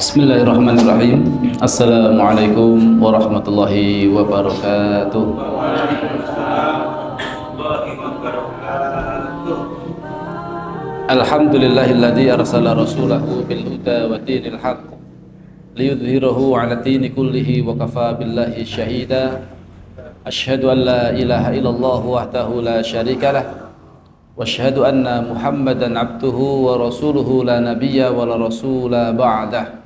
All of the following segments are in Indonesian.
Bismillahirrahmanirrahim. Assalamualaikum warahmatullahi wabarakatuh. Alhamdulillahilladzi arsala rasulahu bil huda wa dinil haqq liyudhhirahu 'ala dini kullihi wa kafa billahi syahida. Asyhadu an la ilaha illallah wahdahu la syarikalah wa asyhadu anna Muhammadan 'abduhu wa rasuluhu la nabiyya wa la rasula ba'dah.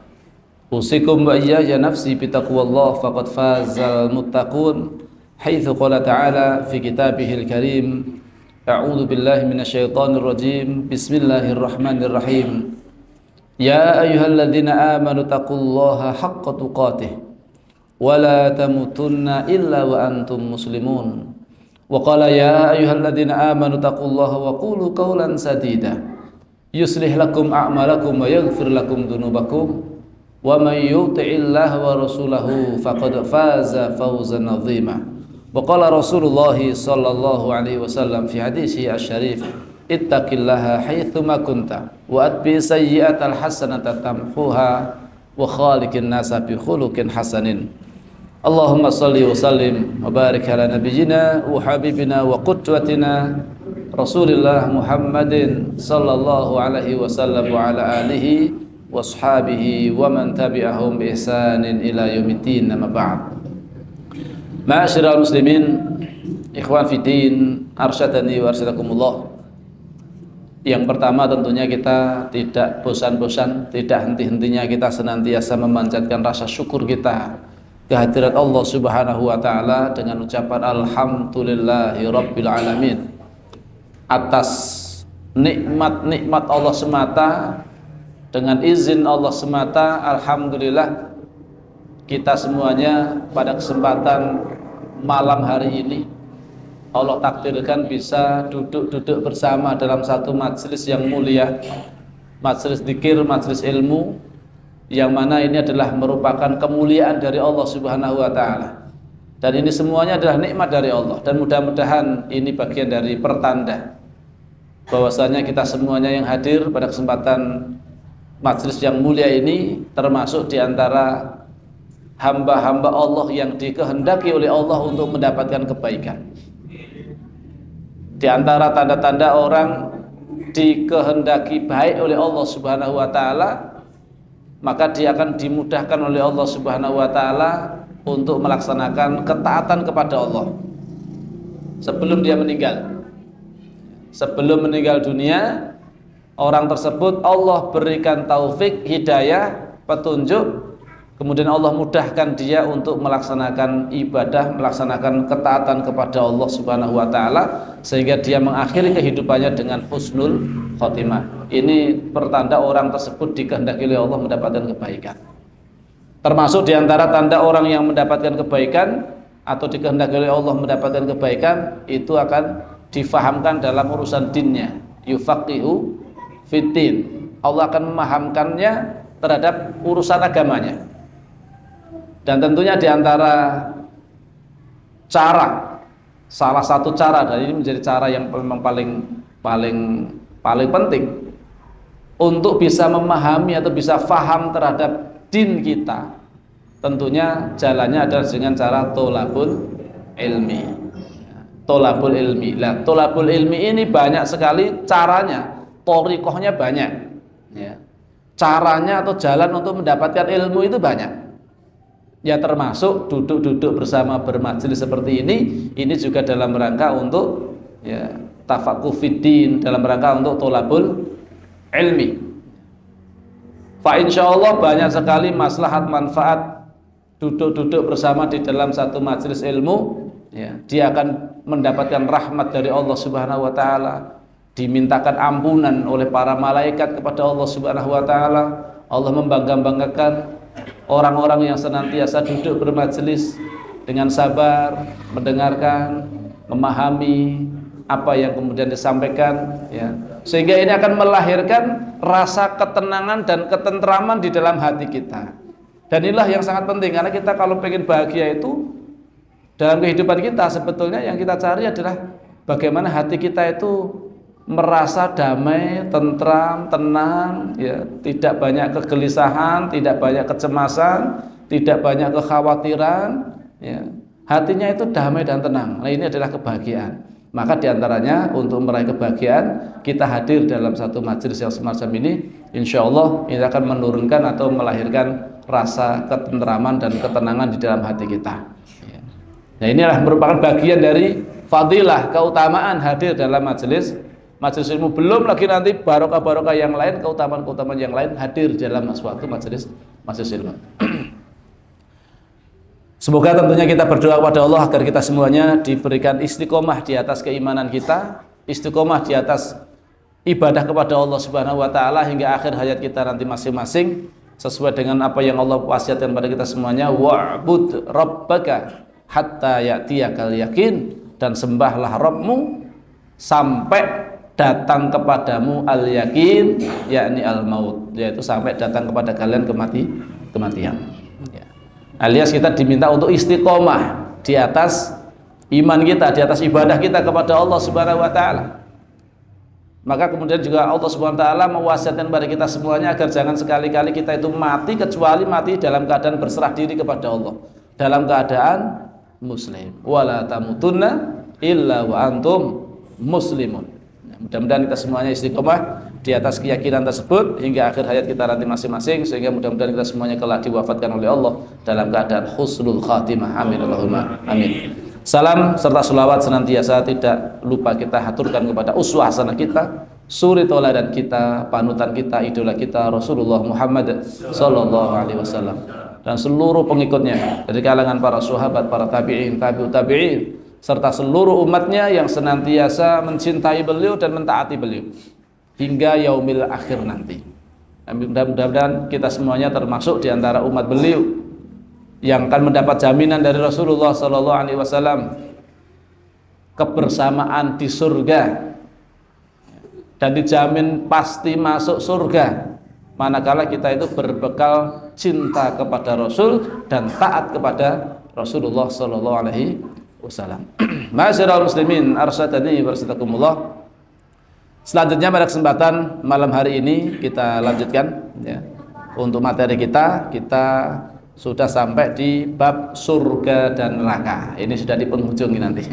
Usikum wa iyaya nafsi bitaqwallah faqad fazal muttaqun haitsu qala ta'ala fi kitabihil karim a'udzu billahi minasyaitonir rajim bismillahirrahmanirrahim ya ayyuhalladzina amanu taqullaha haqqa tuqatih wa la tamutunna illa wa antum muslimun wa qala ya ayyuhalladzina amanu taqullaha wa qulu qawlan sadida yuslih lakum a'malakum wa yaghfir lakum dhunubakum wa may yuti'illaha wa rasulahu faqad faza fawzan 'azima. Wa qala Rasulullah sallallahu alaihi wasallam fi hadisi asy-syarif ittaqillaha haitsu ma kunta wa atbi sayyi'atal hasanata tamhuha wa khaliqin nasa bi khuluqin hasanin. Allahumma shalli wa sallim wa barik ala nabiyyina wa habibina wa qudwatina Rasulillah Muhammadin sallallahu alaihi wasallam wa ala alihi washabihi wa man tabi'ahum bi ihsanin ila yaumiddin. Amma ba'd. Ma'asyiral muslimin, ikhwan fiddin, arsyadani wa arsyadakumullah. Yang pertama tentunya kita tidak bosan-bosan, tidak henti-hentinya kita senantiasa memanjatkan rasa syukur kita kehadirat Allah Subhanahu wa taala dengan ucapan alhamdulillahi rabbil alamin atas nikmat-nikmat Allah semata. Dengan izin Allah semata, alhamdulillah kita semuanya pada kesempatan malam hari ini Allah takdirkan bisa duduk-duduk bersama dalam satu majelis yang mulia, majelis dzikir, majelis ilmu, yang mana ini adalah merupakan kemuliaan dari Allah Subhanahu wa taala. Dan ini semuanya adalah nikmat dari Allah, dan mudah-mudahan ini bagian dari pertanda bahwasanya kita semuanya yang hadir pada kesempatan majelis yang mulia ini termasuk diantara hamba-hamba Allah yang dikehendaki oleh Allah untuk mendapatkan kebaikan. Di antara tanda-tanda orang dikehendaki baik oleh Allah Subhanahu wa taala, maka dia akan dimudahkan oleh Allah Subhanahu wa taala untuk melaksanakan ketaatan kepada Allah sebelum dia meninggal. Sebelum meninggal dunia, orang tersebut Allah berikan taufik, hidayah, petunjuk, kemudian Allah mudahkan dia untuk melaksanakan ibadah, melaksanakan ketaatan kepada Allah Subhanahu wa taala, sehingga dia mengakhiri kehidupannya dengan husnul khotimah. Ini pertanda orang tersebut dikehendaki oleh Allah mendapatkan kebaikan. Termasuk diantara tanda orang yang mendapatkan kebaikan atau dikehendaki oleh Allah mendapatkan kebaikan, itu akan difahamkan dalam urusan dinnya, yufaqihu fitin. Allah akan memahamkannya terhadap urusan agamanya. Dan tentunya diantara cara, salah satu cara, dan ini menjadi cara yang memang paling penting untuk bisa memahami atau bisa faham terhadap din kita, tentunya jalannya adalah dengan cara tolabul ilmi. Tolabul ilmi. Nah, tolabul ilmi ini banyak sekali caranya, thoriqohnya banyak ya. Caranya atau jalan untuk mendapatkan ilmu itu banyak ya, termasuk duduk-duduk bersama bermajelis seperti ini juga dalam rangka untuk ya tafaqquh fiddin, dalam rangka untuk tolabul ilmi. Fa insyaallah banyak sekali maslahat manfaat duduk-duduk bersama di dalam satu majelis ilmu ya. Dia akan mendapatkan rahmat dari Allah Subhanahu wa taala, dimintakan ampunan oleh para malaikat kepada Allah Subhanahu wa taala. Allah membangga-banggakan orang-orang yang senantiasa duduk bermajelis dengan sabar, mendengarkan, memahami apa yang kemudian disampaikan ya. Sehingga ini akan melahirkan rasa ketenangan dan ketentraman di dalam hati kita. Dan inilah yang sangat penting, karena kita kalau pengen bahagia itu dalam kehidupan kita, sebetulnya yang kita cari adalah bagaimana hati kita itu merasa damai, tentram, tenang, ya, tidak banyak kegelisahan, tidak banyak kecemasan, tidak banyak kekhawatiran, ya. Hatinya itu damai dan tenang. Nah, ini adalah kebahagiaan. Maka diantaranya untuk meraih kebahagiaan, kita hadir dalam satu majelis yang semacam ini, insya Allah ini akan menurunkan atau melahirkan rasa ketentraman dan ketenangan di dalam hati kita. Nah, inilah merupakan bagian dari fadilah, keutamaan hadir dalam majelis ilmu. Belum lagi nanti barokah-barokah yang lain, keutamaan-keutamaan yang lain hadir dalam suatu majelis ilmu. Semoga tentunya kita berdoa kepada Allah agar kita semuanya diberikan istiqomah di atas keimanan kita, istiqomah di atas ibadah kepada Allah Subhanahu wa taala hingga akhir hayat kita nanti masing-masing, sesuai dengan apa yang Allah wasiatkan pada kita semuanya, wa'bud rabbaka hatta ya'tiyakal yakin, dan sembahlah Rabbmu sampai datang kepadamu al-yakin, yakni al-maut, yaitu sampai datang kepada kalian kematian. Alias kita diminta untuk istiqomah di atas iman kita, di atas ibadah kita kepada Allah Subhanahu wa taala. Maka kemudian juga Allah Subhanahu wa taala mewasiatkan kepada kita semuanya agar jangan sekali-kali kita itu mati kecuali mati dalam keadaan berserah diri kepada Allah, dalam keadaan muslim. Wala tamutunna illa wa antum muslimun. Mudah-mudahan kita semuanya istiqomah di atas keyakinan tersebut hingga akhir hayat kita nanti masing-masing, sehingga mudah-mudahan kita semuanya kelak diwafatkan oleh Allah dalam keadaan husnul khatimah. Amin Allahumma amin. Salam serta selawat senantiasa tidak lupa kita haturkan kepada uswah hasanah kita, suri tauladan kita, panutan kita, idola kita, Rasulullah Muhammad sallallahu alaihi wasallam, dan seluruh pengikutnya dari kalangan para sahabat, para tabi'in, tabi'ut tabi'in, serta seluruh umatnya yang senantiasa mencintai beliau dan mentaati beliau hingga yaumil akhir nanti. Mudah-mudahan kita semuanya termasuk di antara umat beliau yang akan mendapat jaminan dari Rasulullah sallallahu alaihi wasallam kebersamaan di surga dan dijamin pasti masuk surga manakala kita itu berbekal cinta kepada Rasul dan taat kepada Rasulullah sallallahu alaihi wasallam. Ma'asyiral muslimin arsyadani warsadakumullah. Selanjutnya pada kesempatan malam hari ini kita lanjutkan ya. Untuk materi kita sudah sampai di bab surga dan neraka. Ini sudah di penghujung nanti.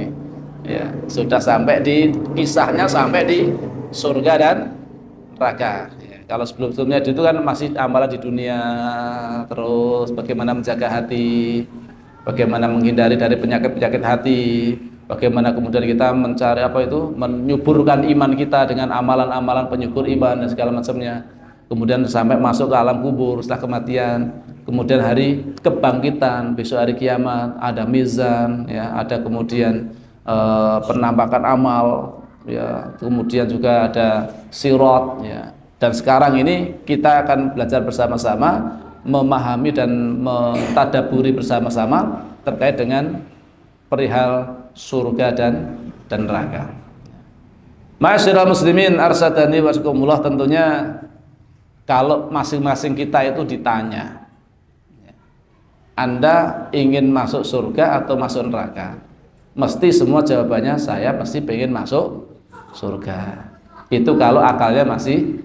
Ya, sudah sampai di kisahnya sampai di surga dan neraka. Ya, kalau sebelum-sebelumnya itu kan masih amalan di dunia, terus bagaimana menjaga hati, bagaimana menghindari dari penyakit-penyakit hati, bagaimana kemudian kita mencari menyuburkan iman kita dengan amalan-amalan penyukur iman dan segala macamnya. Kemudian sampai masuk ke alam kubur setelah kematian, kemudian hari kebangkitan, besok hari kiamat, ada mizan, ya, ada kemudian penampakan amal, ya, kemudian juga ada sirat, ya. Dan sekarang ini kita akan belajar bersama-sama, memahami dan mentadaburi bersama-sama terkait dengan perihal surga dan neraka. Ma'asyiral muslimin arsyadani wasakumullah, tentunya kalau masing-masing kita itu ditanya, Anda ingin masuk surga atau masuk neraka, mesti semua jawabannya saya pasti pengen masuk surga. Itu kalau akalnya masih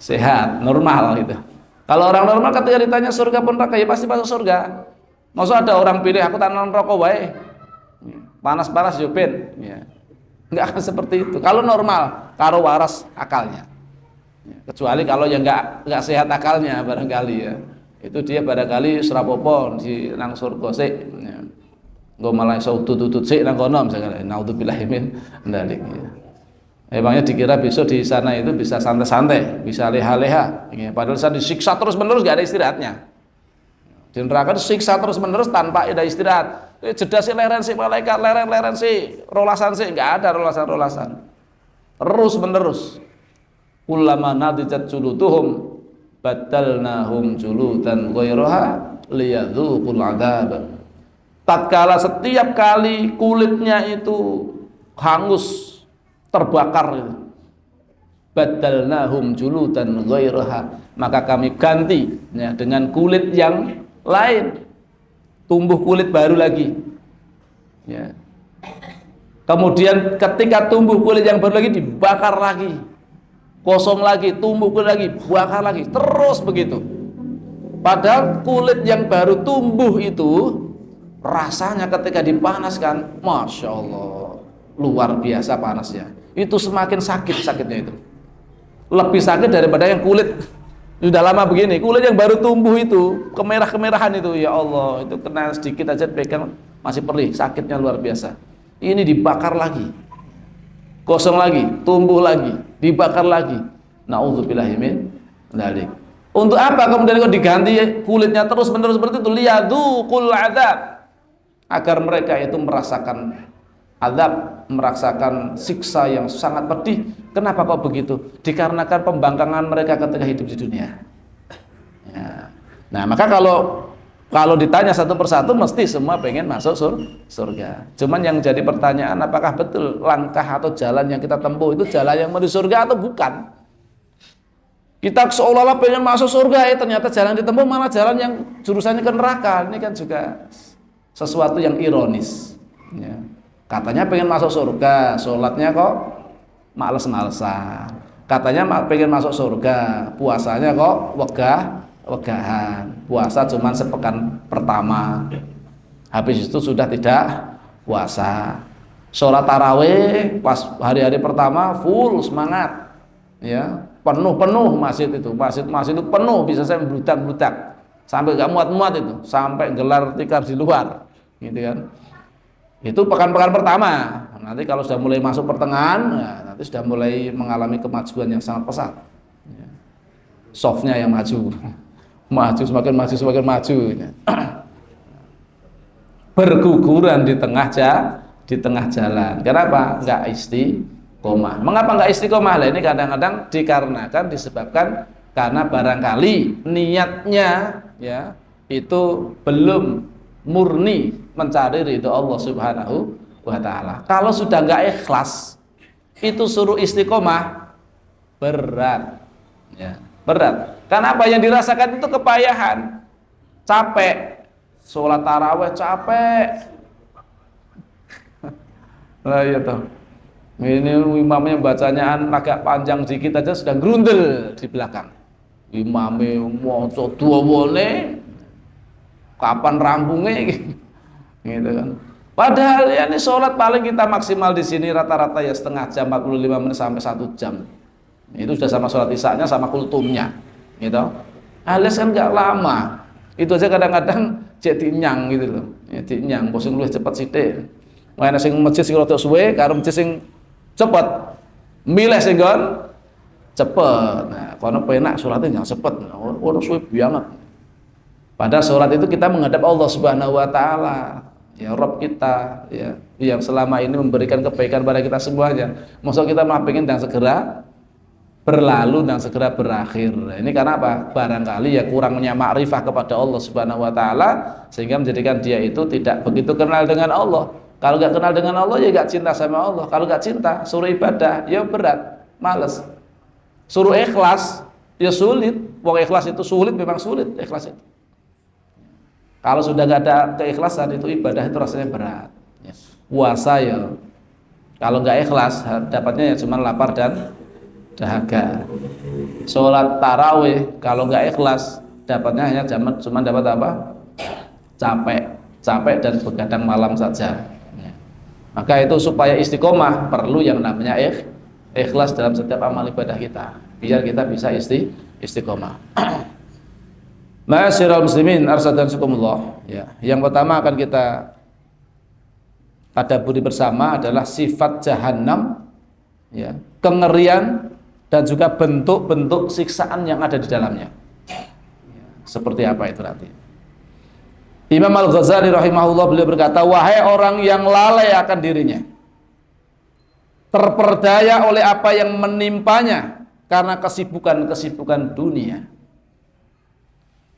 sehat, normal gitu. Kalau orang normal ketika ditanya surga pun neraka, ya pasti masuk surga. Maksud ada orang pilih aku tanam rokok wae, panas-panas yopin, ya. Nggak akan seperti itu. Kalau normal, karo waras akalnya. Ya, kecuali kalau yang nggak sehat akalnya barangkali, ya. Itu dia barangkali serapopo di nang surga sik. Ya. Nggo malah iso tutut sik nang kono misalnya. Naudzubillahi min dzalik. Ya. Emangnya dikira besok di sana itu bisa santai-santai, bisa leha-leha. Padahal saya disiksa terus-menerus, gak ada istirahatnya. Di neraka disiksa terus-menerus tanpa ada istirahat. Jeda si leren si malaikat, leren si rolasan si, gak ada rolasan-rolasan. Terus-menerus. Kullama nadijat juluduhum badalnahum juludan ghairaha liyadzuqul adzab. Tatkala setiap kali kulitnya itu hangus, terbakar itu, badalnahum juludan ghairaha, maka kami ganti, ya, dengan kulit yang lain, tumbuh kulit baru lagi, ya. Kemudian ketika tumbuh kulit yang baru lagi dibakar lagi, kosong lagi, tumbuh kulit lagi, bakar lagi, terus begitu. Padahal kulit yang baru tumbuh itu rasanya ketika dipanaskan, Masya Allah, luar biasa panasnya. Itu semakin sakitnya itu. Lebih sakit daripada yang kulit sudah lama begini. Kulit yang baru tumbuh itu, kemerah-kemerahan itu, ya Allah, itu kena sedikit aja pegang masih perih, sakitnya luar biasa. Ini dibakar lagi, kosong lagi, tumbuh lagi, dibakar lagi. Nauzubillahi min dzalik. Untuk apa kemudian kok diganti kulitnya terus-menerus seperti itu? Liyadzuqul adzab. Agar mereka itu merasakan azab, merasakan siksa yang sangat pedih. Kenapa kok begitu? Dikarenakan pembangkangan mereka ketika hidup di dunia. Ya. Nah, maka kalau ditanya satu persatu mesti semua pengen masuk surga. Cuman yang jadi pertanyaan, apakah betul langkah atau jalan yang kita tempuh itu jalan yang menuju surga atau bukan? Kita seolah-olah pengen masuk surga, ternyata jalan ditempuh malah jalan yang jurusannya ke neraka. Ini kan juga sesuatu yang ironis, ya. Katanya pengen masuk surga, sholatnya kok males-malesan. Katanya pengen masuk surga, puasanya kok wegahan. Puasa cuman sepekan pertama, habis itu sudah tidak puasa. Sholat tarawih pas hari-hari pertama full semangat, ya, penuh masjid itu penuh, bisa saya membludak sampai gak muat itu, sampai gelar tikar di luar, gitu kan. Itu pekan-pekan pertama. Nanti kalau sudah mulai masuk pertengahan, nah, nanti sudah mulai mengalami kemajuan yang sangat pesat. Softnya yang maju, semakin maju. Berguguran di tengah jalan. Kenapa? Enggak istiqomah. Mengapa enggak istiqomah? Lah ini kadang-kadang dikarenakan disebabkan karena barangkali niatnya, ya, itu belum murni mencari ridho Allah Subhanahu wa ta'ala. Kalau sudah nggak ikhlas, itu suruh istiqomah berat, ya, berat. Karena apa yang dirasakan itu kepayahan, capek, sholat taraweh capek. Lah iya toh. Ini imamnya bacanya agak panjang dikit aja sudah grundel di belakang. Imame maca duwane kapan rampungnya gitu kan. Padahal ya ini sholat paling kita maksimal di sini rata-rata ya setengah jam, 45 menit sampai 1 jam. Itu sudah sama sholat isya-nya sama kultumnya gitu. Alias kan enggak lama. Itu aja kadang-kadang jadi nyang gitu loh. Ya dinyang posing luwih cepet sithik. Wene sing masjid sing rada suwe karo masjid sing cepet. Milih sing nggon cepet. Nah, kono penak sholatnya yang cepet. Ora suwe banget. Padahal sholat itu kita menghadap Allah Subhanahu wa ta'ala, ya Rabb kita, ya, yang selama ini memberikan kebaikan pada kita semuanya. Maksud kita malah pengen dan segera berlalu dan segera berakhir. Ini karena apa? Barangkali ya kurangnya makrifah kepada Allah Subhanahu wa ta'ala, sehingga menjadikan dia itu tidak begitu kenal dengan Allah. Kalau nggak kenal dengan Allah ya nggak cinta sama Allah. Kalau nggak cinta, suruh ibadah ya berat, males. Suruh ikhlas ya sulit. Wong ikhlas itu sulit, memang sulit ikhlas itu. Kalau sudah nggak ada keikhlasan itu ibadah itu rasanya berat. Puasa ya, kalau nggak ikhlas dapatnya ya cuma lapar dan dahaga. Sholat tarawih kalau nggak ikhlas dapatnya hanya cuma dapat apa? Capek dan begadang malam saja. Maka itu supaya istiqomah perlu yang namanya ikhlas dalam setiap amal ibadah kita, biar kita bisa istiqomah. Ma'asyiral muslimin arsyadakumullah, ya. Yang pertama akan kita tadabburi bersama adalah sifat jahanam, ya, kengerian dan juga bentuk-bentuk siksaan yang ada di dalamnya. Ya, seperti apa itu nanti. Imam Al-Ghazali rahimahullah beliau berkata, wahai orang yang lalai akan dirinya, terperdaya oleh apa yang menimpanya karena kesibukan dunia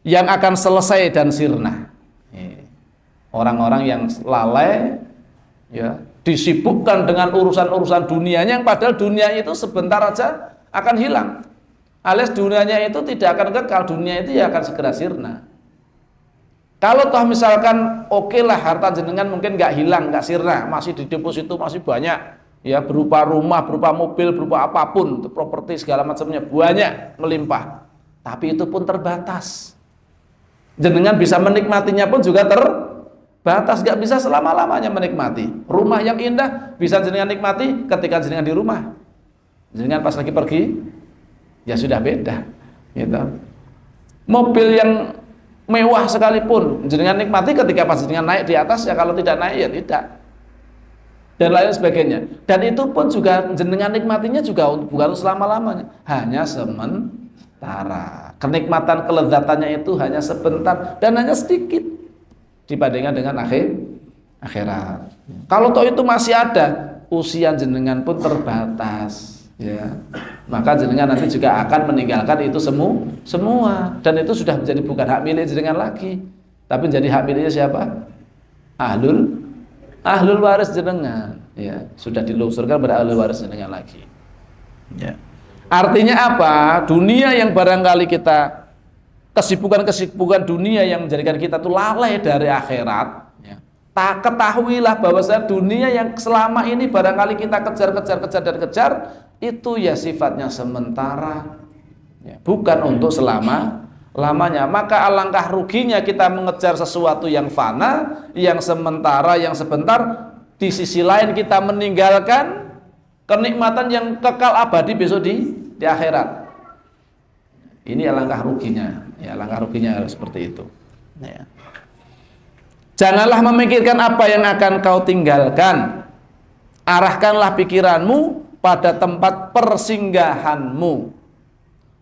yang akan selesai dan sirna. Orang-orang yang lalai, ya, disibukkan dengan urusan-urusan dunianya, yang padahal dunia itu sebentar aja akan hilang. Alias dunianya itu tidak akan kekal, dunia itu ya akan segera sirna. Kalau toh misalkan oke lah harta jenengan mungkin nggak hilang, nggak sirna, masih di deposito masih banyak, ya berupa rumah, berupa mobil, berupa apapun, properti segala macamnya banyak melimpah. Tapi itu pun terbatas. Jenengan bisa menikmatinya pun juga terbatas, nggak bisa selama-lamanya menikmati. Rumah yang indah bisa jenengan nikmati ketika jenengan di rumah. Jenengan pas lagi pergi, ya sudah beda. Gitu. Mobil yang mewah sekalipun jenengan nikmati ketika pas jenengan naik di atas, ya kalau tidak naik ya tidak, dan lain sebagainya. Dan itu pun juga jenengan nikmatinya juga bukan selama-lamanya, hanya sementara. Kenikmatan kelezatannya itu hanya sebentar dan hanya sedikit dibandingkan dengan akhirat. Kalau toh itu masih ada, usia jenengan pun terbatas, ya, maka jenengan nanti juga akan meninggalkan itu semua, dan itu sudah menjadi bukan hak milik jenengan lagi, tapi menjadi hak miliknya siapa? Ahlul waris jenengan, ya, sudah dilungsurkan pada ahlul waris jenengan lagi, ya. Artinya apa? Dunia yang barangkali kita kesibukan dunia yang menjadikan kita tuh lalai dari akhirat, ya. Tak ketahuilah bahwasanya dunia yang selama ini barangkali kita kejar itu ya sifatnya sementara, ya, bukan untuk selama-lamanya. Maka alangkah ruginya kita mengejar sesuatu yang fana, yang sementara, yang sebentar, di sisi lain kita meninggalkan kenikmatan yang kekal abadi besok di akhirat. Ini alangkah ruginya, ya, alangkah ruginya seperti itu, ya. Janganlah memikirkan apa yang akan kau tinggalkan, arahkanlah pikiranmu pada tempat persinggahanmu,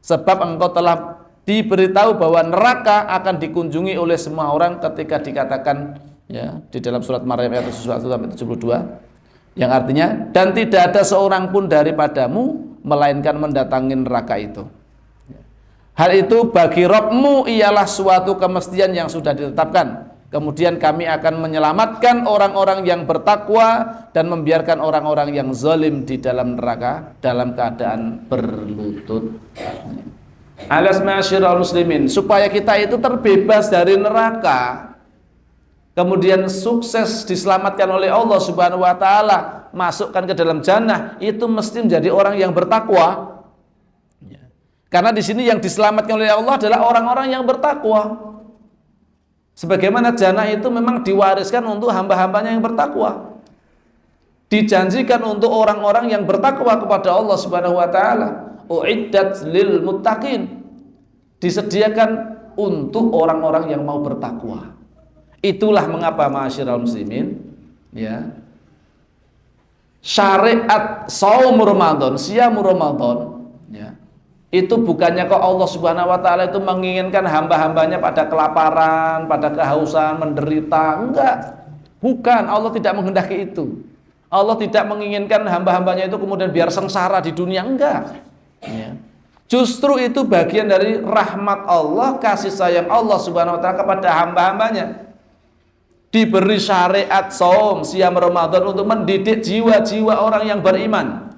sebab engkau telah diberitahu bahwa neraka akan dikunjungi oleh semua orang ketika dikatakan, ya, di dalam surat Maryam ayat 71-72, yang artinya, dan tidak ada seorang pun daripadamu melainkan mendatangi neraka itu. Hal itu bagi Rabbmu ialah suatu kemestian yang sudah ditetapkan. Kemudian kami akan menyelamatkan orang-orang yang bertakwa dan membiarkan orang-orang yang zalim di dalam neraka dalam keadaan berlutut. Alas ma'asyiral muslimin, supaya kita itu terbebas dari neraka, kemudian sukses diselamatkan oleh Allah Subhanahu wa taala, masukkan ke dalam jannah, itu mesti menjadi orang yang bertakwa. Karena di sini yang diselamatkan oleh Allah adalah orang-orang yang bertakwa. Sebagaimana jannah itu memang diwariskan untuk hamba-hambanya yang bertakwa. Dijanjikan untuk orang-orang yang bertakwa kepada Allah Subhanahu wa taala. Uiddat lil muttaqin. Disediakan untuk orang-orang yang mau bertakwa. Itulah mengapa ma'asyiral muslimin, ya, syariat saum Ramadan, siam Ramadan, ya, itu bukannya kok Allah Subhanahu wa taala itu menginginkan hamba-hambanya pada kelaparan, pada kehausan, menderita. Enggak. Bukan, Allah tidak menghendaki itu. Allah tidak menginginkan hamba-hambanya itu kemudian biar sengsara di dunia, enggak. Ya. Justru itu bagian dari rahmat Allah, kasih sayang Allah Subhanahu wa taala kepada hamba-hambanya. Diberi syariat saum siam Ramadan untuk mendidik jiwa-jiwa orang yang beriman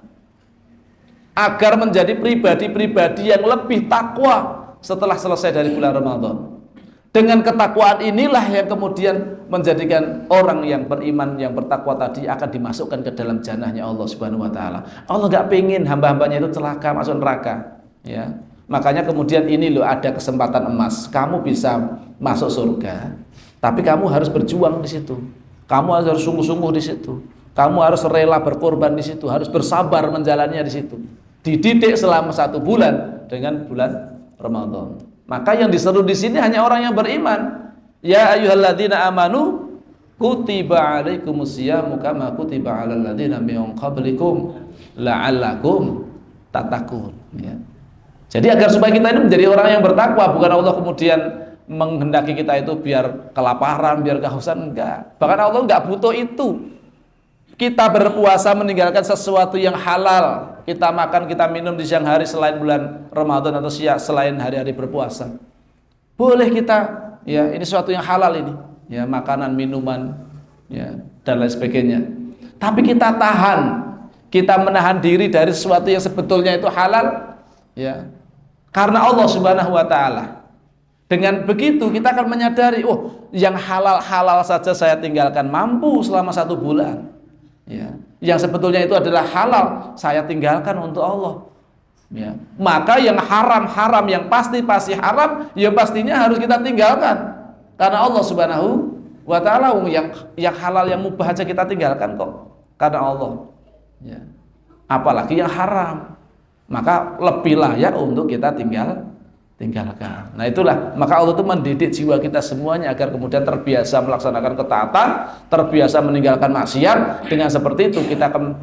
agar menjadi pribadi-pribadi yang lebih takwa setelah selesai dari bulan Ramadan. Dengan ketakwaan inilah yang kemudian menjadikan orang yang beriman, yang bertakwa tadi akan dimasukkan ke dalam jannahnya Allah Subhanahu wa taala. Allah nggak pengen hamba-hambanya itu celaka masuk neraka, ya. Makanya kemudian ini loh, ada kesempatan emas, kamu bisa masuk surga. Tapi kamu harus berjuang di situ. Kamu harus sungguh-sungguh di situ. Kamu harus rela berkorban di situ, harus bersabar menjalannya di situ. Dididik selama 1 bulan dengan bulan Ramadan. Maka yang diseru di sini hanya orang yang beriman. Ya ayyuhalladzina amanu kutiba alaikumusyiyamu kama kutiba alal ladzina min qablikum la'allakum tattaqun, ya. Jadi agar supaya kita ini menjadi orang yang bertakwa, bukan Allah kemudian menghendaki kita itu biar kelaparan, biar kehausan, enggak. Bahkan Allah enggak butuh itu. Kita berpuasa meninggalkan sesuatu yang halal, kita makan, kita minum di siang hari selain bulan Ramadan atau selain hari-hari berpuasa, boleh kita, ya, ini sesuatu yang halal ini, ya, makanan, minuman, ya, dan lain sebagainya. Tapi kita tahan, kita menahan diri dari sesuatu yang sebetulnya itu halal, ya, karena Allah Subhanahu wa taala. Dengan begitu kita akan menyadari, oh, yang halal-halal saja saya tinggalkan mampu selama 1 bulan. Ya. Yang sebetulnya itu adalah halal saya tinggalkan untuk Allah. Ya. Maka yang haram-haram, yang pasti haram, ya pastinya harus kita tinggalkan. Karena Allah Subhanahu wa ta'ala yang halal, yang mubah aja kita tinggalkan kok. Karena Allah. Ya. Apalagi yang haram. Maka lebih layak untuk kita tinggalkan. Nah itulah, maka Allah itu mendidik jiwa kita semuanya agar kemudian terbiasa melaksanakan ketaatan, terbiasa meninggalkan maksiat. Dengan seperti itu kita akan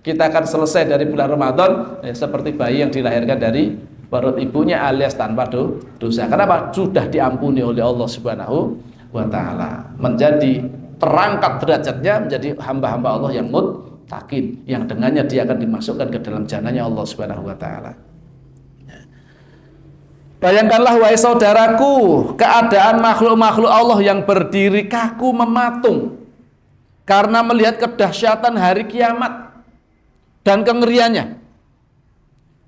kita akan selesai dari bulan Ramadan seperti bayi yang dilahirkan dari perut ibunya alias tanpa dosa. Kenapa? Sudah diampuni oleh Allah Subhanahu wa ta'ala, menjadi terangkat derajatnya menjadi hamba-hamba Allah yang muttaqin, yang dengannya dia akan dimasukkan ke dalam jannahnya Allah Subhanahu wa ta'ala. Bayangkanlah wahai saudaraku, keadaan makhluk-makhluk Allah yang berdiri kaku mematung karena melihat kedahsyatan hari kiamat dan kengeriannya.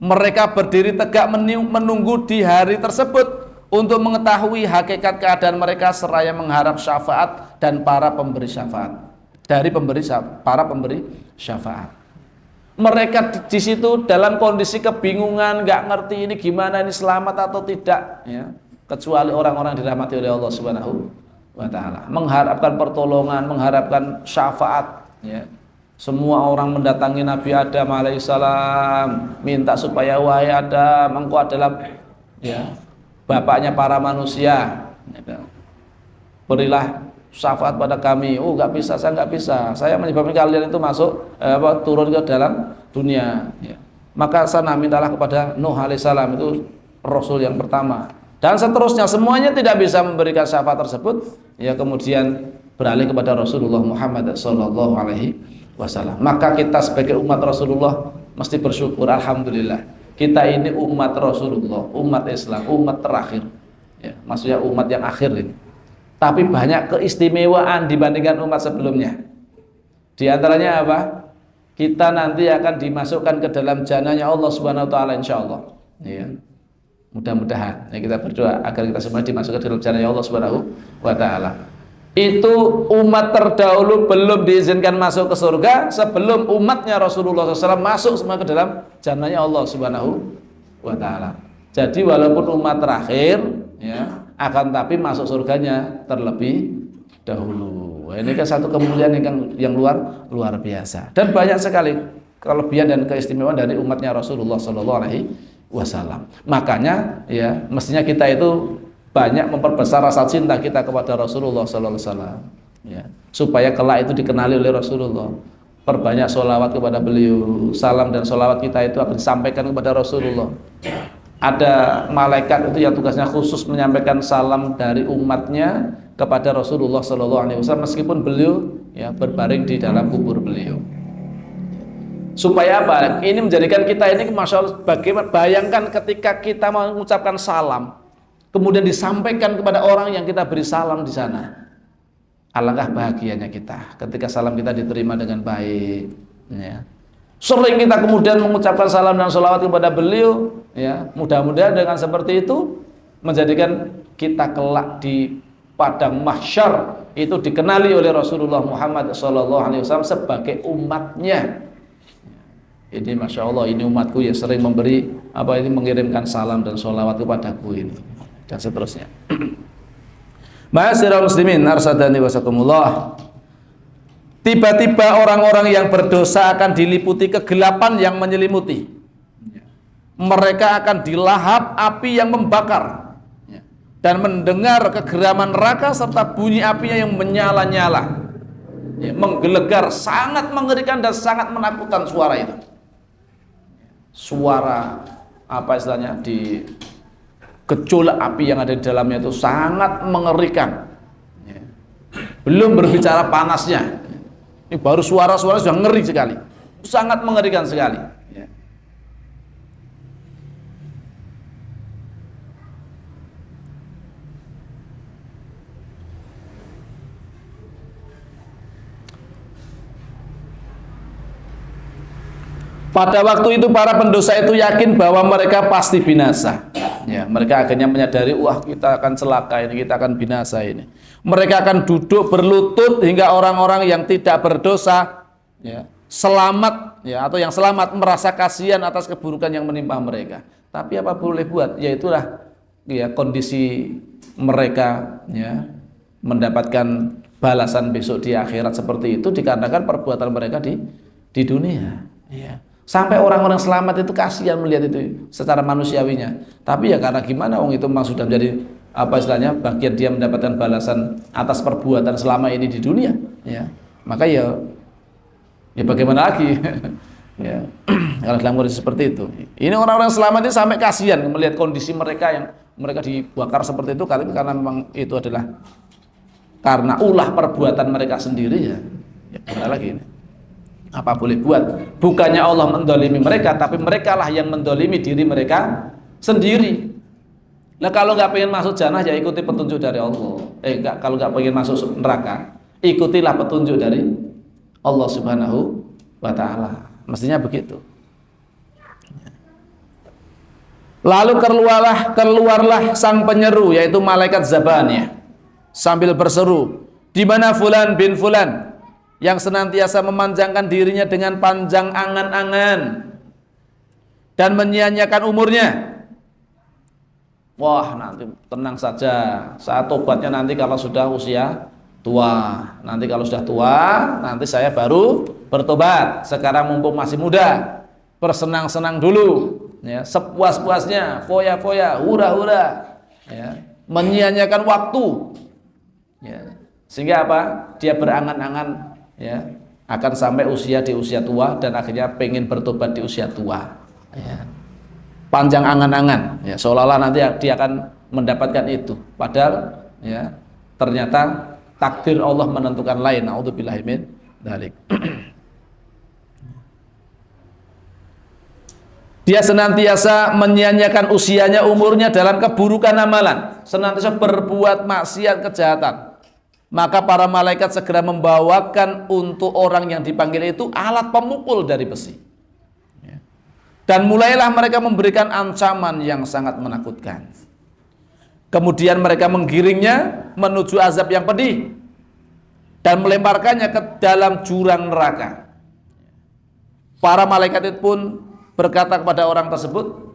Mereka berdiri tegak menunggu di hari tersebut untuk mengetahui hakikat keadaan mereka seraya mengharap syafaat dan para pemberi syafaat para pemberi syafaat. Mereka di situ dalam kondisi kebingungan, nggak ngerti ini gimana, ini selamat atau tidak, ya. Kecuali orang-orang dirahmati oleh Allah Subhanahu wa ta'ala, mengharapkan pertolongan, mengharapkan syafaat, ya. Semua orang mendatangi Nabi Adam alaihissalam, minta supaya wahai Adam, engkau adalah bapaknya para manusia, berilah syafaat pada kami. Oh, nggak bisa, saya nggak bisa, saya menyebabkan kalian itu masuk turun ke dalam dunia, ya. Maka sana mintalah kepada Nuh alaihissalam, itu rasul yang pertama, dan seterusnya. Semuanya tidak bisa memberikan syafaat tersebut, ya. Kemudian beralih kepada Rasulullah Muhammad sallallahu alaihi wasallam. Maka kita sebagai umat Rasulullah mesti bersyukur, alhamdulillah kita ini umat Rasulullah, umat Islam, umat terakhir, ya. Maksudnya umat yang akhir ini. Tapi banyak keistimewaan dibandingkan umat sebelumnya. Di antaranya apa? Kita nanti akan dimasukkan ke dalam jannahnya Allah Subhanahu wa ta'ala, insyaallah. Ya. Mudah-mudahan. Ya, kita berdoa agar kita semua dimasukkan ke dalam jannahnya Allah Subhanahu wa ta'ala. Itu umat terdahulu belum diizinkan masuk ke surga sebelum umatnya Rasulullah SAW masuk semua ke dalam jannahnya Allah Subhanahu wa ta'ala. Jadi walaupun umat terakhir, ya, akan tapi masuk surganya terlebih dahulu. Ini kan satu kemuliaan yang luar biasa, dan banyak sekali kelebihan dan keistimewaan dari umatnya Rasulullah Sallallahu Alaihi Wasallam. Makanya, ya, mestinya kita itu banyak memperbesar rasa cinta kita kepada Rasulullah Sallallahu Alaihi Wasallam, ya, supaya kelak itu dikenali oleh Rasulullah. Perbanyak sholawat kepada beliau. Salam dan sholawat kita itu akan disampaikan kepada Rasulullah. Ada malaikat itu yang tugasnya khusus menyampaikan salam dari umatnya kepada Rasulullah Sallallahu Alaihi Wasallam meskipun beliau, ya, berbaring di dalam kubur beliau. Supaya apa? Ini menjadikan kita ini, masya Allah, bagaimana? Bayangkan ketika kita mengucapkan salam, kemudian disampaikan kepada orang yang kita beri salam di sana. Alangkah bahagianya kita ketika salam kita diterima dengan baik, ya. Sering kita kemudian mengucapkan salam dan sholawat kepada beliau, ya. Mudah-mudahan dengan seperti itu menjadikan kita kelak di padang mahsyar itu dikenali oleh Rasulullah Muhammad SAW sebagai umatnya. Ini masya Allah, ini umatku yang sering memberi mengirimkan salam dan sholawat kepadaku ini, dan seterusnya. Ma'asyiral muslimin, arsadani wasakumullah. Tiba-tiba orang-orang yang berdosa akan diliputi kegelapan yang menyelimuti. Mereka akan dilahap api yang membakar, dan mendengar kegeraman neraka serta bunyi apinya yang menyala-nyala, ya, menggelegar, sangat mengerikan dan sangat menakutkan suara itu. Suara apa istilahnya, di gejolak api yang ada di dalamnya itu sangat mengerikan, ya. Belum berbicara panasnya, ini baru suara-suara sudah ngeri sekali, sangat mengerikan sekali, ya. Pada waktu itu para pendosa itu yakin bahwa mereka pasti binasa, Ya, mereka akhirnya menyadari, wah kita akan celaka ini, kita akan binasa ini. Mereka akan duduk berlutut hingga orang-orang yang tidak berdosa, ya, selamat, ya, atau yang selamat merasa kasihan atas keburukan yang menimpa mereka. Tapi apa boleh buat? Ya itulah, ya, kondisi mereka, ya, mendapatkan balasan besok di akhirat seperti itu dikarenakan perbuatan mereka di dunia. Ya. Sampai orang-orang selamat itu kasihan melihat itu secara manusiawinya. Tapi ya karena gimana, wong itu memang sudah menjadi apa istilahnya bagian dia mendapatkan balasan atas perbuatan selama ini di dunia. Ya, maka ya bagaimana lagi? Ya, kalau dalam kondisi seperti itu. Ini orang-orang selamat ini sampai kasihan melihat kondisi mereka yang mereka dibakar seperti itu karena memang itu adalah karena ulah perbuatan mereka sendiri ya. Ya gimana lagi ini? Apa boleh buat? Bukannya Allah mendolimi mereka, tapi mereka lah yang mendolimi diri mereka sendiri. Nah kalau nggak pengen masuk jannah ya ikuti petunjuk dari Allah. Kalau nggak pengen masuk neraka, ikutilah petunjuk dari Allah Subhanahu wa Ta'ala. Mestinya begitu. Lalu keluarlah sang penyeru, yaitu malaikat Zabaniyah, sambil berseru, di mana Fulan bin Fulan yang senantiasa memanjangkan dirinya dengan panjang angan-angan dan menyia-nyiakan umurnya. Wah, nanti tenang saja, saat tobatnya nanti kalau sudah usia tua. Nanti kalau sudah tua, nanti saya baru bertobat. Sekarang mumpung masih muda, bersenang-senang dulu, ya, sepuas-puasnya, foya-foya, hura-hura, ya, menyia-nyiakan waktu, ya. Sehingga apa? Dia berangan-angan, ya, akan sampai di usia tua dan akhirnya pengen bertobat di usia tua, ya. Panjang angan-angan, ya, seolah-olah nanti dia akan mendapatkan itu, padahal ya ternyata takdir Allah menentukan lain. A'udzubillahi min dzalik. Dia senantiasa menyia-nyiakan usianya, umurnya dalam keburukan amalan, senantiasa berbuat maksiat, kejahatan. Maka para malaikat segera membawakan untuk orang yang dipanggil itu alat pemukul dari besi. Dan mulailah mereka memberikan ancaman yang sangat menakutkan. Kemudian mereka menggiringnya menuju azab yang pedih dan melemparkannya ke dalam jurang neraka. Para malaikat itu pun berkata kepada orang tersebut,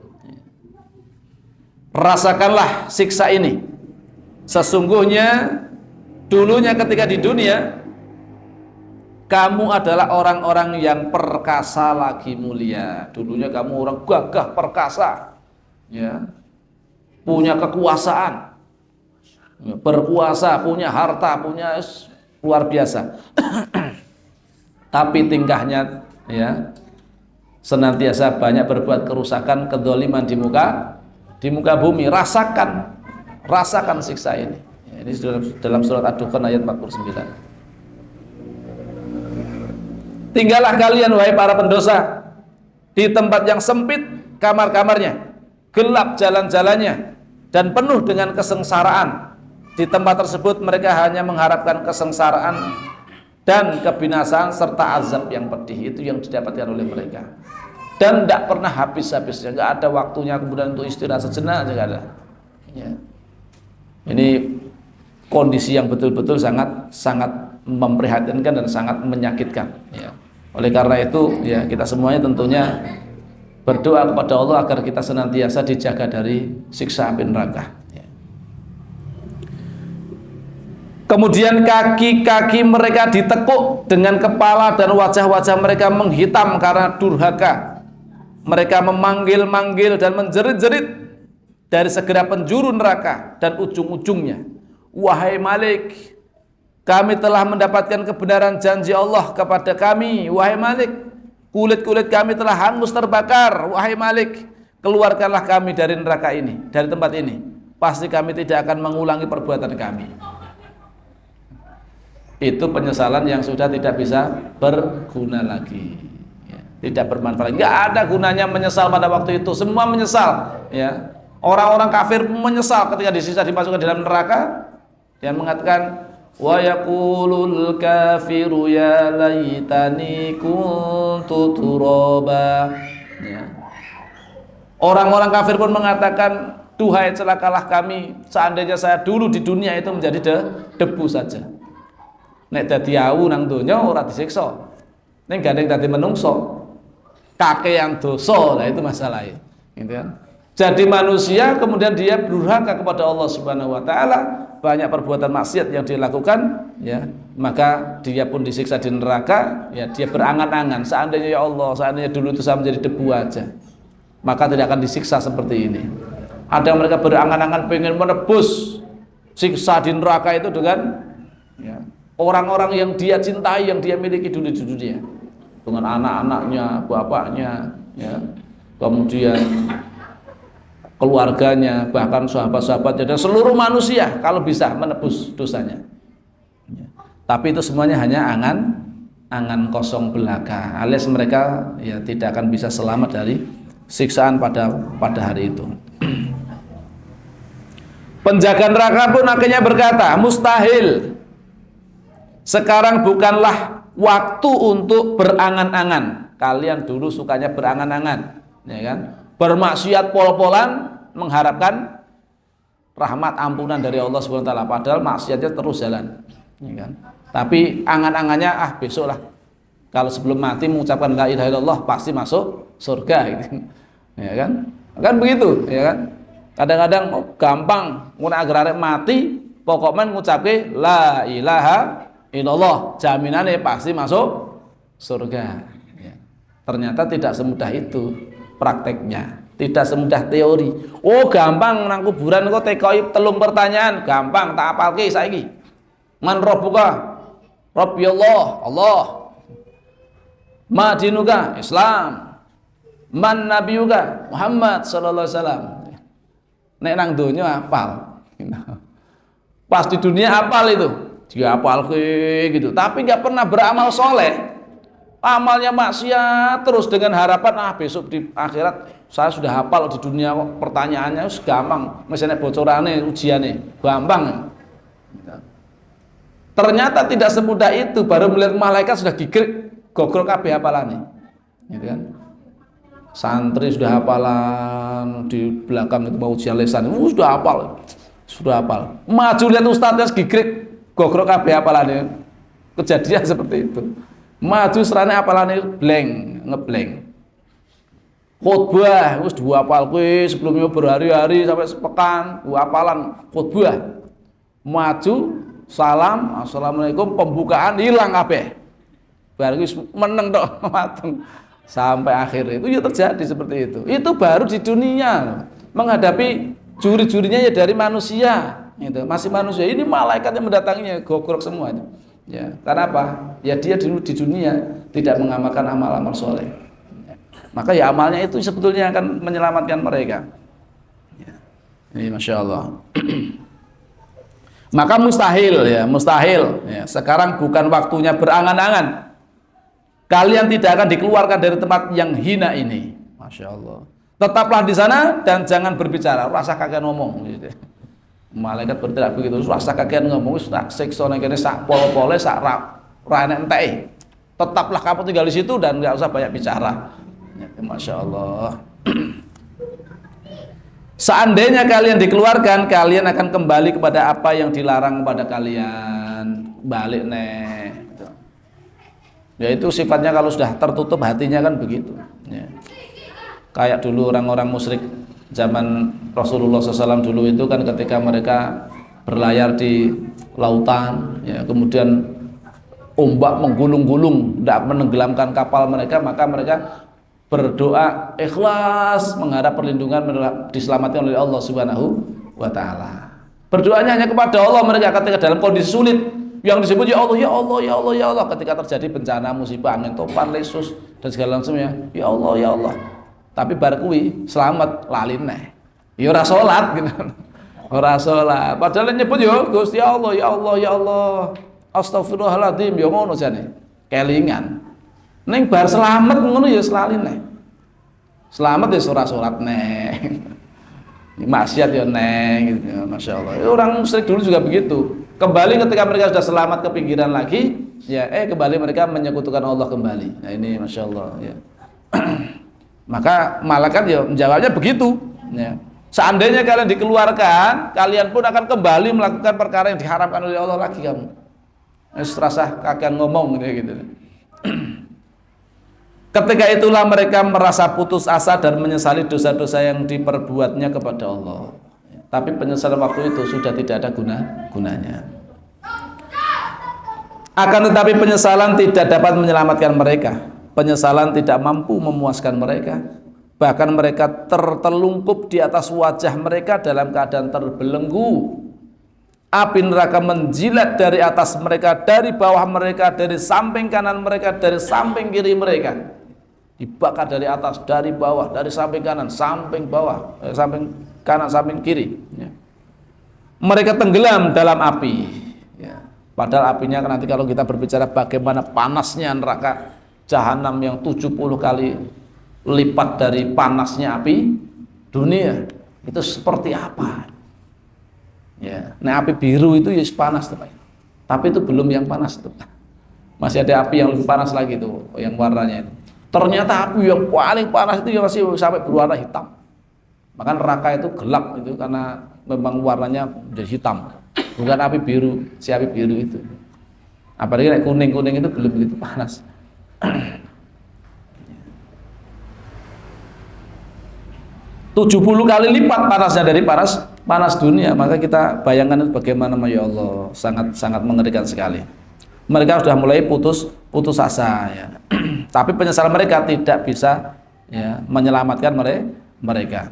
rasakanlah siksa ini. Sesungguhnya dulunya ketika di dunia kamu adalah orang-orang yang perkasa lagi mulia. Dulunya kamu orang gagah perkasa, ya, punya kekuasaan, ya, berkuasa, punya harta, punya luar biasa. Tapi tingkahnya, ya, senantiasa banyak berbuat kerusakan, kedzaliman di muka bumi. Rasakan siksa ini. Ya, ini dalam surat Ad-Dukhan ayat 49. Tinggallah kalian wahai para pendosa di tempat yang sempit kamar-kamarnya, gelap jalan-jalannya, dan penuh dengan kesengsaraan. Di tempat tersebut mereka hanya mengharapkan kesengsaraan dan kebinasaan serta azab yang pedih. Itu yang didapatkan oleh mereka. Dan tidak pernah habis-habisnya, nggak ada waktunya kemudian untuk istirahat sejenak aja nggak ada. Ya. Ini kondisi yang betul-betul sangat memprihatinkan dan sangat menyakitkan. Ya. Oleh karena itu, ya, kita semuanya tentunya berdoa kepada Allah agar kita senantiasa dijaga dari siksa api neraka. Ya. Kemudian kaki-kaki mereka ditekuk dengan kepala dan wajah-wajah mereka menghitam karena durhaka. Mereka memanggil-manggil dan menjerit-jerit dari segera penjuru neraka dan ujung-ujungnya. Wahai Malik, kami telah mendapatkan kebenaran janji Allah kepada kami. Wahai Malik, kulit-kulit kami telah hangus terbakar. Wahai Malik, keluarkanlah kami dari neraka ini, dari tempat ini. Pasti kami tidak akan mengulangi perbuatan kami. Itu penyesalan yang sudah tidak bisa berguna lagi, ya, tidak bermanfaat. Nggak ada gunanya menyesal pada waktu itu. Semua menyesal, ya. Orang-orang kafir menyesal ketika disiksa dimasukkan dalam neraka dan mengatakan, wa yaqulul kafiru ya laitani kuntu turaba. Ya. Orang-orang kafir pun mengatakan, duhai celakalah kami, seandainya saya dulu di dunia itu menjadi debu saja. Nek dadi awu nang donya ora disiksa. Ning gandeng dadi menungso, kakean dosa, lah itu masalahnya. Gitu kan? Jadi manusia kemudian dia durhaka kepada Allah Subhanahu wa taala, banyak perbuatan maksiat yang dia lakukan, ya, maka dia pun disiksa di neraka, ya, dia berangan-angan, seandainya ya Allah, seandainya dulu itu saya menjadi debu aja, maka tidak akan disiksa seperti ini. Ada yang mereka berangan-angan pengen menebus siksa di neraka itu dengan, ya, orang-orang yang dia cintai, yang dia miliki dulu di dunia, dengan anak-anaknya, bapaknya, ya, kemudian keluarganya, bahkan sahabat-sahabatnya dan seluruh manusia kalau bisa menebus dosanya. Tapi itu semuanya hanya angan kosong belaka, alias mereka, ya, tidak akan bisa selamat dari siksaan pada hari itu. Penjaga neraka pun akhirnya berkata, mustahil, sekarang bukanlah waktu untuk berangan-angan. Kalian dulu sukanya berangan-angan, ya kan, bermaksiat pol-polan mengharapkan rahmat ampunan dari Allah Subhanahu wa taala, padahal maksiatnya terus jalan, ya kan? Tapi angan-angannya besok lah, kalau sebelum mati mengucapkan la ilaha illallah pasti masuk surga, gitu. Ya kan? Kan begitu, ya kan? Kadang-kadang gampang mun agar arek mati pokoknya mengucapke la ilaha illallah, jaminannya pasti masuk surga, ya. Ternyata tidak semudah itu prakteknya, tidak semudah teori. Oh gampang nang kuburan kok tekoki 3 pertanyaan, gampang tak apalke saiki. Man rabbuka? Rabbi Allah, Allah. Ma dinuka? Islam. Man nabiyuka? Muhammad sallallahu alaihi wasallam. Nek nang donya apal. Pas di dunia apal itu, dia apalke gitu, tapi nggak pernah beramal soleh. Amalnya maksiat terus dengan harapan besok di akhirat saya sudah hafal, di dunia kok pertanyaannya gampang, misalnya bocorannya, ujiannya gampang. Ternyata tidak semudah itu, baru melihat malaikat sudah gigrik gogrok kabeh hafalane, gitu kan. Santri sudah hafalan, di belakang itu mau ujian lesan, sudah hafal. Maju lihat ustadznya gigrik gogrok kabeh hafalane. Kejadian seperti itu. Maju serane apalane ngeblank. Khutbah wis dihafalke sebelumnya berhari-hari sampai sepekan, hafalan khutbah. Maju salam, assalamualaikum, pembukaan hilang kabeh. Baru wis meneng tok mateng sampai akhir itu ya terjadi seperti itu. Itu baru di dunia menghadapi juri-jurinya ya dari manusia, gitu. Masih manusia, ini malaikat yang mendatanginya gogrok semuanya. Ya, karena apa? Ya dia dulu di dunia tidak mengamalkan amal-amal soleh. Ya. Maka ya amalnya itu sebetulnya akan menyelamatkan mereka. Ya. Ini masya Allah. Maka mustahil. Ya, sekarang bukan waktunya berangan-angan. Kalian tidak akan dikeluarkan dari tempat yang hina ini. Masya Allah. Tetaplah di sana dan jangan berbicara. Rasa kagak ngomong. Gitu. Malaikat berteriak begitu, rasa kakean ngomong, tak siksa nang kene sak pol-pole sak ra enteke. Tetaplah kamu tinggal di situ dan nggak usah banyak bicara. Ya, masya Allah. Seandainya kalian dikeluarkan, kalian akan kembali kepada apa yang dilarang kepada kalian. Balik nih. Gitu. Ya itu sifatnya kalau sudah tertutup hatinya kan begitu. Ya. Kayak dulu orang-orang musyrik zaman Rasulullah SAW dulu itu kan ketika mereka berlayar di lautan, ya, kemudian ombak menggulung-gulung tidak menenggelamkan kapal mereka, maka mereka berdoa ikhlas mengharap perlindungan diselamatkan oleh Allah Subhanahu wa taala. Berdoanya hanya kepada Allah mereka ketika dalam kondisi sulit, yang disebut ya Allah, ya Allah, ya Allah, ya Allah, ketika terjadi bencana, musibah, angin topan, lesus dan segala macamnya, ya Allah, ya Allah. Tapi bar kuwi selamat lali neh. Ya ora salat gitu. Ora salat. Padahal nyebut ya Gusti Allah, ya Allah, ya Allah. Astagfirullahaladzim, ya ngono jane. Kelingan. Ning bar selamat ngono ya selali neh. Selamat ya ora salat neh. Maksiat ya neh gitu. Masya Allah. Orang musyrik dulu juga begitu. Kembali ketika mereka sudah selamat ke pinggiran lagi, ya kembali mereka menyekutukan Allah kembali. Nah ini masya Allah ya. Maka malaikat ya menjawabnya begitu, ya. Seandainya kalian dikeluarkan, kalian pun akan kembali melakukan perkara yang diharamkan oleh Allah lagi kamu. Serasa kakean ngomong gitu. Ketika itulah mereka merasa putus asa dan menyesali dosa-dosa yang diperbuatnya kepada Allah. Tapi penyesalan waktu itu sudah tidak ada gunanya. Akan tetapi penyesalan tidak dapat menyelamatkan mereka. Penyesalan tidak mampu memuaskan mereka. Bahkan mereka tertelungkup di atas wajah mereka dalam keadaan terbelenggu. Api neraka menjilat dari atas mereka, dari bawah mereka, dari samping kanan mereka, dari samping kiri mereka. Dibakar dari atas, dari bawah, dari samping kanan, samping bawah, samping kanan, samping kiri. Mereka tenggelam dalam api. Padahal apinya nanti kalau kita berbicara bagaimana panasnya neraka Jahanam yang 70 kali lipat dari panasnya api dunia, itu seperti apa? Nah api biru itu ya panas tuh, tapi itu belum yang panas tuh. Masih ada api yang lebih panas lagi tuh, yang warnanya itu. Ternyata api yang paling panas itu yang masih sampai berwarna hitam. Maka neraka itu gelap itu karena memang warnanya menjadi hitam. Bukan api biru, si api biru itu. Apalagi kuning-kuning itu belum begitu panas. 70 kali lipat panasnya dari panas dunia. Maka kita bayangkan itu bagaimana, ya Allah, sangat mengerikan sekali. Mereka sudah mulai putus asa ya. Tapi penyesalan mereka tidak bisa ya menyelamatkan mereka.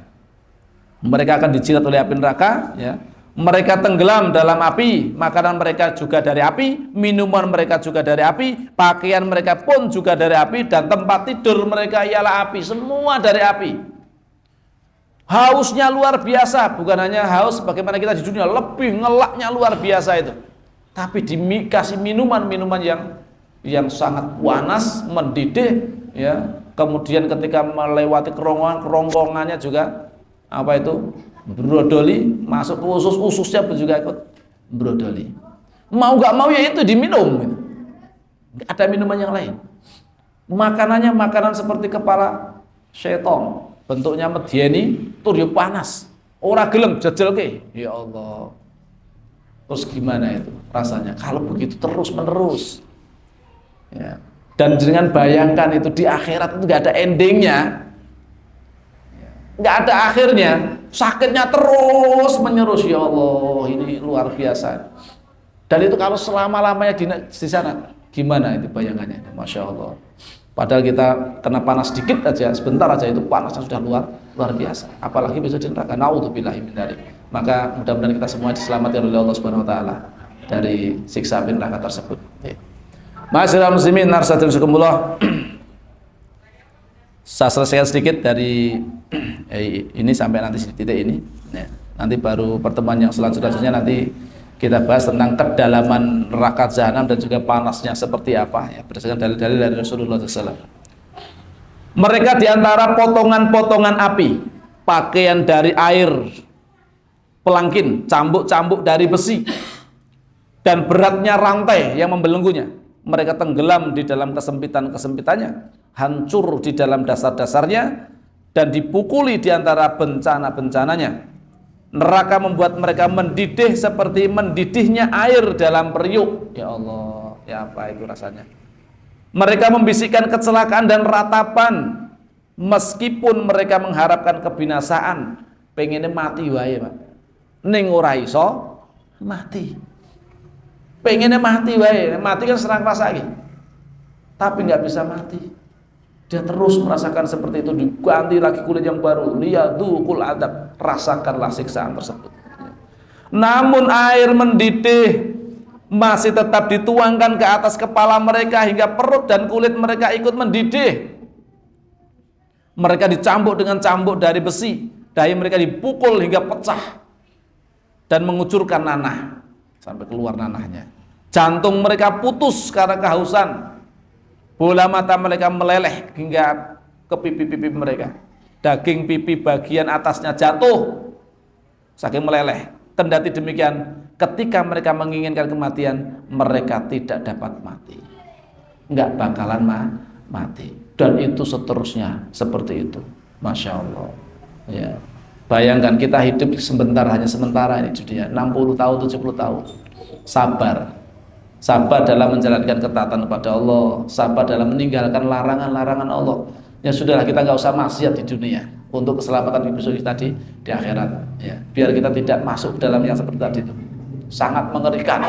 Mereka akan dijilat oleh api neraka ya. Mereka tenggelam dalam api, makanan mereka juga dari api, minuman mereka juga dari api, pakaian mereka pun juga dari api, dan tempat tidur mereka ialah api, semua dari api. Hausnya luar biasa, bukan hanya haus bagaimana kita di dunia, lebih ngelaknya luar biasa itu. Tapi dikasih minuman-minuman yang sangat panas, mendidih ya. Kemudian ketika melewati kerongkongannya juga apa itu? Brodoli, masuk ke ususnya pun juga ikut brodoli. Mau gak mau ya itu diminum gitu. Gak ada minuman yang lain. Makanannya makanan seperti kepala syaitan, bentuknya medyeni, tur yo panas. Ora gelem jajal ke. Ya Allah. Terus gimana itu rasanya kalau begitu terus menerus? Ya. Dan jangan bayangkan itu di akhirat itu gak ada endingnya. Gak ada akhirnya. Sakitnya terus menerus, ya Allah, ini luar biasa. Dan itu kalau selama-lamanya di sana, gimana itu bayangannya? Masya Allah. Padahal kita kena panas sedikit aja, sebentar aja itu panasnya sudah luar biasa. Apalagi bisa di neraka. Naudzubillahi min dzalik. Maka mudah-mudahan kita semua diselamatkan oleh Allah Subhanahu wa taala dari siksa api neraka tersebut. Ma'asyiral muslimin narsatumullah. Saya selesaikan sedikit dari ini sampai nanti di titik ini ya. Nanti baru pertemuan yang selanjutnya nanti kita bahas tentang kedalaman neraka Jahanam dan juga panasnya seperti apa ya, berdasarkan dalil-dalil dari Rasulullah SAW. Mereka diantara potongan-potongan api, pakaian dari air, pelangkin, cambuk-cambuk dari besi, dan beratnya rantai yang membelenggunya. Mereka tenggelam di dalam kesempitan-kesempitannya, hancur di dalam dasar-dasarnya, dan dipukuli di antara bencana-bencananya. Neraka membuat mereka mendidih seperti mendidihnya air dalam periuk. Ya Allah, ya apa itu rasanya? Mereka membisikkan kecelakaan dan ratapan, meskipun mereka mengharapkan kebinasaan. Pengennya mati wae, Pak. Ning ora iso mati. Pengennya mati wae, mati kan serang rasa lagi. Tapi nggak bisa mati. Dia terus merasakan seperti itu, diganti lagi kulit yang baru. Liyadzuqul adab, rasakanlah siksaan tersebut. Namun air mendidih masih tetap dituangkan ke atas kepala mereka hingga perut dan kulit mereka ikut mendidih. Mereka dicambuk dengan cambuk dari besi, dahi mereka dipukul hingga pecah dan mengucurkan nanah sampai keluar nanahnya. Jantung mereka putus karena kehausan. Bola mata mereka meleleh hingga ke pipi-pipi mereka. Daging pipi bagian atasnya jatuh saking meleleh. Kendati demikian, ketika mereka menginginkan kematian, mereka tidak dapat mati. Enggak bakalan mati. Dan itu seterusnya seperti itu. Masya Allah. Ya. Bayangkan kita hidup sebentar, hanya sementara ini dunia, 60 tahun, 70 tahun. Sabar. Sabar dalam menjalankan ketaatan kepada Allah, sabar dalam meninggalkan larangan-larangan Allah. Ya sudahlah, kita nggak usah maksiat di dunia untuk keselamatan besok kita di akhirat. Ya, biar kita tidak masuk dalam yang seperti tadi itu. Sangat mengerikan,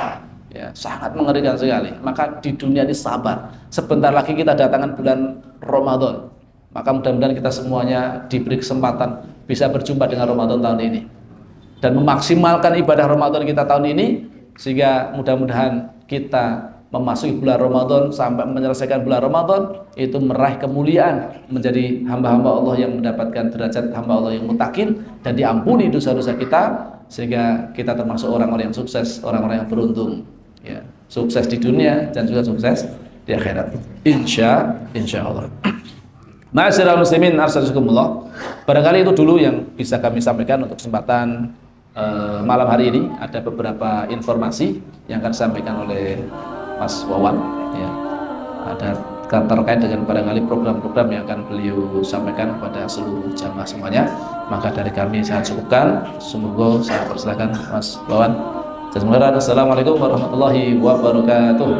ya, sangat mengerikan sekali. Maka di dunia ini sabar. Sebentar lagi kita datangan bulan Ramadan. Maka mudah-mudahan kita semuanya diberi kesempatan bisa berjumpa dengan Ramadan tahun ini dan memaksimalkan ibadah Ramadan kita tahun ini, sehingga mudah-mudahan kita memasuki bulan Ramadan sampai menyelesaikan bulan Ramadan itu meraih kemuliaan, menjadi hamba-hamba Allah yang mendapatkan derajat hamba Allah yang mutakin dan diampuni dosa-dosa kita, sehingga kita termasuk orang-orang yang sukses, orang-orang yang beruntung, ya, sukses di dunia dan juga sukses di akhirat, insya Allah. Ma'asyiral muslimin arsalukumullah. Barangkali itu dulu yang bisa kami sampaikan untuk kesempatan malam hari ini. Ada beberapa informasi yang akan disampaikan oleh Mas Wawan, ya. Ada terkait dengan barangkali program-program yang akan beliau sampaikan kepada seluruh jamaah semuanya. Maka dari kami saya cukupkan. Semoga saya persilakan Mas Wawan. Assalamualaikum warahmatullahi wabarakatuh.